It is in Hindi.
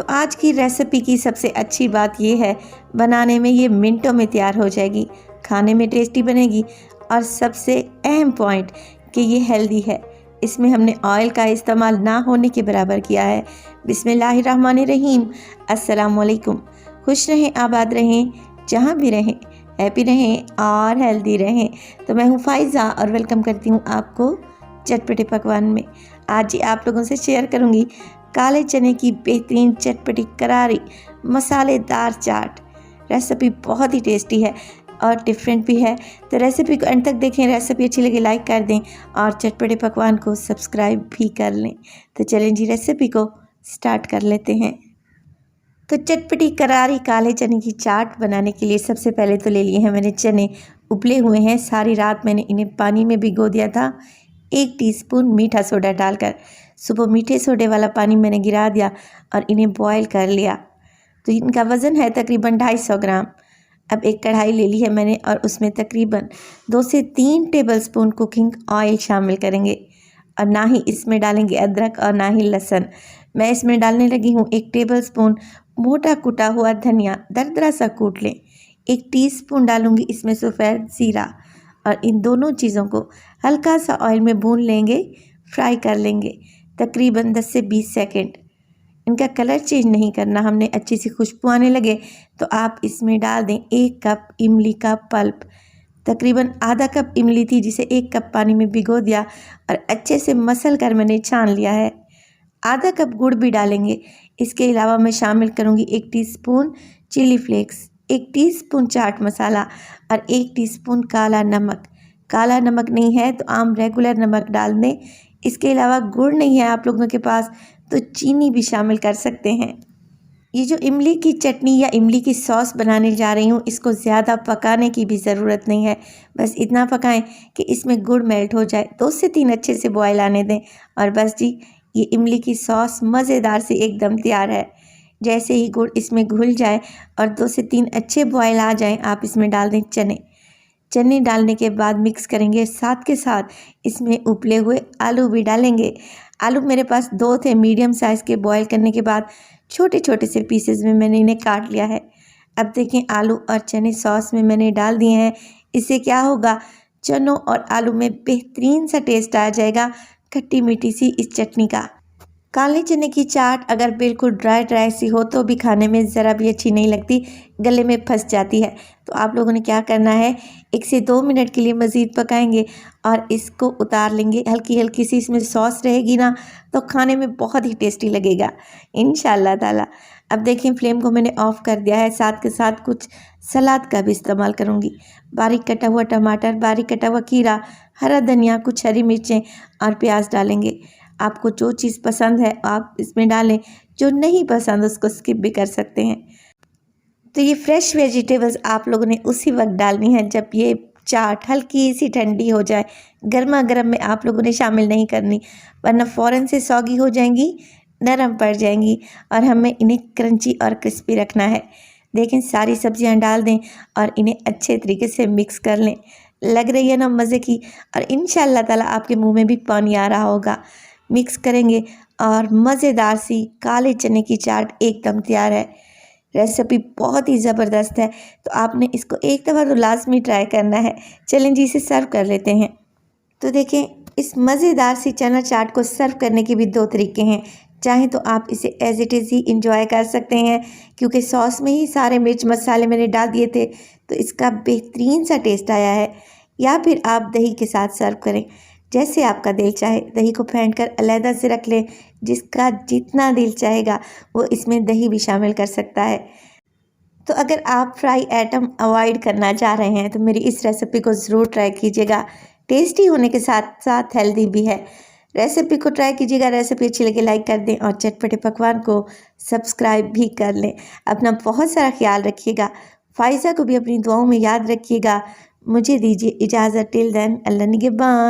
तो आज की रेसिपी की सबसे अच्छी बात ये है, बनाने में ये मिनटों में तैयार हो जाएगी, खाने में टेस्टी बनेगी और सबसे अहम पॉइंट कि ये हेल्दी है। इसमें हमने ऑयल का इस्तेमाल ना होने के बराबर किया है। बिस्मिल्लाहिर्रहमानिर्रहीम। अस्सलाम वालेकुम। खुश रहें, आबाद रहें, जहाँ भी रहें, हैप्पी रहें और हेल्दी रहें। तो मैं हूँ फ़ाइज़ा और वेलकम करती हूँ आपको चटपटे पकवान में। आज ही आप लोगों से शेयर करूँगी काले चने की बेहतरीन चटपटी करारी मसालेदार चाट। रेसिपी बहुत ही टेस्टी है और डिफरेंट भी है, तो रेसिपी को अंत तक देखें। रेसिपी अच्छी लगे लाइक कर दें और चटपटे पकवान को सब्सक्राइब भी कर लें। तो चलें जी, रेसिपी को स्टार्ट कर लेते हैं। तो चटपटी करारी काले चने की चाट बनाने के लिए सबसे पहले तो ले लिए हैं मैंने चने, उबले हुए हैं। सारी रात मैंने इन्हें पानी में भिगो दिया था 1 टीस्पून मीठा सोडा डालकर। सुबह मीठे सोडे वाला पानी मैंने गिरा दिया और इन्हें बॉईल कर लिया। तो इनका वज़न है तकरीबन 250 ग्राम। अब एक कढ़ाई ले ली है मैंने और उसमें तकरीबन 2 से 3 टेबलस्पून कुकिंग ऑयल शामिल करेंगे और ना ही इसमें डालेंगे अदरक और ना ही लहसुन। मैं इसमें डालने लगी हूँ 1 टेबलस्पून मोटा कुटा हुआ धनिया, दरदरा सा कूट लें। 1 टीस्पून डालूँगी इसमें सफ़ेद ज़ीरा और इन दोनों चीज़ों को हल्का सा ऑयल में भून लेंगे, फ्राई कर लेंगे तकरीबन 10 से 20 सेकंड। इनका कलर चेंज नहीं करना, हमने अच्छी सी खुशबू आने लगे तो आप इसमें डाल दें 1 कप इमली का पल्प। तकरीबन आधा कप इमली थी जिसे 1 कप पानी में भिगो दिया और अच्छे से मसल कर मैंने छान लिया है। आधा कप गुड़ भी डालेंगे। इसके अलावा मैं शामिल करूँगी 1 teaspoon chilli flakes, 1 teaspoon chaat masala और 1 टीस्पून काला नमक। काला नमक नहीं है तो आम रेगुलर नमक डाल दें। इसके अलावा गुड़ नहीं है आप लोगों के पास तो चीनी भी शामिल कर सकते हैं। ये जो इमली की चटनी या इमली की सॉस बनाने जा रही हूँ, इसको ज़्यादा पकाने की भी ज़रूरत नहीं है। बस इतना पकाएं कि इसमें गुड़ मेल्ट हो जाए। 2 से 3 अच्छे से बॉयल आने दें और बस जी, ये इमली की सॉस मज़ेदार से एकदम तैयार है। जैसे ही गुड़ इसमें घुल जाए और 2 से 3 अच्छे बॉयल आ जाएं, आप इसमें डाल दें चने। चने डालने के बाद मिक्स करेंगे। साथ के साथ इसमें उबले हुए आलू भी डालेंगे। आलू मेरे पास 2 थे मीडियम साइज़ के। बॉयल करने के बाद छोटे छोटे से पीसेस में मैंने इन्हें काट लिया है। अब देखें, आलू और चने सॉस में मैंने डाल दिए हैं। इससे क्या होगा, चनों और आलू में बेहतरीन सा टेस्ट आ जाएगा, खट्टी मीठी सी इस चटनी का। काले चने की चाट अगर बिल्कुल ड्राई ड्राई सी हो तो भी खाने में ज़रा भी अच्छी नहीं लगती, गले में फंस जाती है। तो आप लोगों ने क्या करना है, 1 से 2 मिनट के लिए मज़ीद पकाएंगे और इसको उतार लेंगे। हल्की हल्की सी इसमें सॉस रहेगी ना, तो खाने में बहुत ही टेस्टी लगेगा इंशाल्लाह ताला। अब देखें, फ्लेम को मैंने ऑफ़ कर दिया है। साथ के साथ कुछ सलाद का भी इस्तेमाल करूँगी। बारीक कटा हुआ टमाटर, बारीक कटा हुआ खीरा, हरा धनिया, कुछ हरी मिर्चें और प्याज डालेंगे। आपको जो चीज़ पसंद है आप इसमें डालें, जो नहीं पसंद उसको स्किप भी कर सकते हैं। तो ये फ्रेश वेजिटेबल्स आप लोगों ने उसी वक्त डालनी है जब ये चाट हल्की सी ठंडी हो जाए। गर्मा गर्म में आप लोगों ने शामिल नहीं करनी, वरना फ़ौरन से सौगी हो जाएंगी, नरम पड़ जाएंगी और हमें इन्हें क्रंची और क्रिस्पी रखना है। देखें, सारी सब्जियां डाल दें और इन्हें अच्छे तरीके से मिक्स कर लें। लग रही है ना मज़े की, और इंशाल्लाह ताला आपके मुँह में भी पानी आ रहा होगा। मिक्स करेंगे और मज़ेदार सी काले चने की चाट एकदम तैयार है। रेसिपी बहुत ही ज़बरदस्त है, तो आपने इसको एक दफ़ा तो लाजमी ट्राई करना है। चलें जी, इसे सर्व कर लेते हैं। तो देखें, इस मज़ेदार सी चना चाट को सर्व करने के भी 2 तरीके हैं। चाहें तो आप इसे as it is he enjoy कर सकते हैं, क्योंकि सॉस में ही सारे मिर्च मसाले मैंने डाल दिए थे तो इसका बेहतरीन सा टेस्ट आया है। या फिर आप दही के साथ सर्व करें, जैसे आपका दिल चाहे। दही को फेंट कर अलहदा से रख लें, जिसका जितना दिल चाहेगा वो इसमें दही भी शामिल कर सकता है। तो अगर आप फ्राई आइटम अवॉइड करना चाह रहे हैं तो मेरी इस रेसिपी को ज़रूर ट्राई कीजिएगा। टेस्टी होने के साथ साथ हेल्दी भी है। रेसिपी को ट्राई कीजिएगा। रेसिपी अच्छी लगे लाइक कर दें और चटपटे पकवान को सब्सक्राइब भी कर लें। अपना बहुत सारा ख्याल रखिएगा। फ़ाइज़ा को भी अपनी दुआओं में याद रखिएगा। मुझे दीजिए इजाज़त। टिल देन, अल्लाह निगहबान।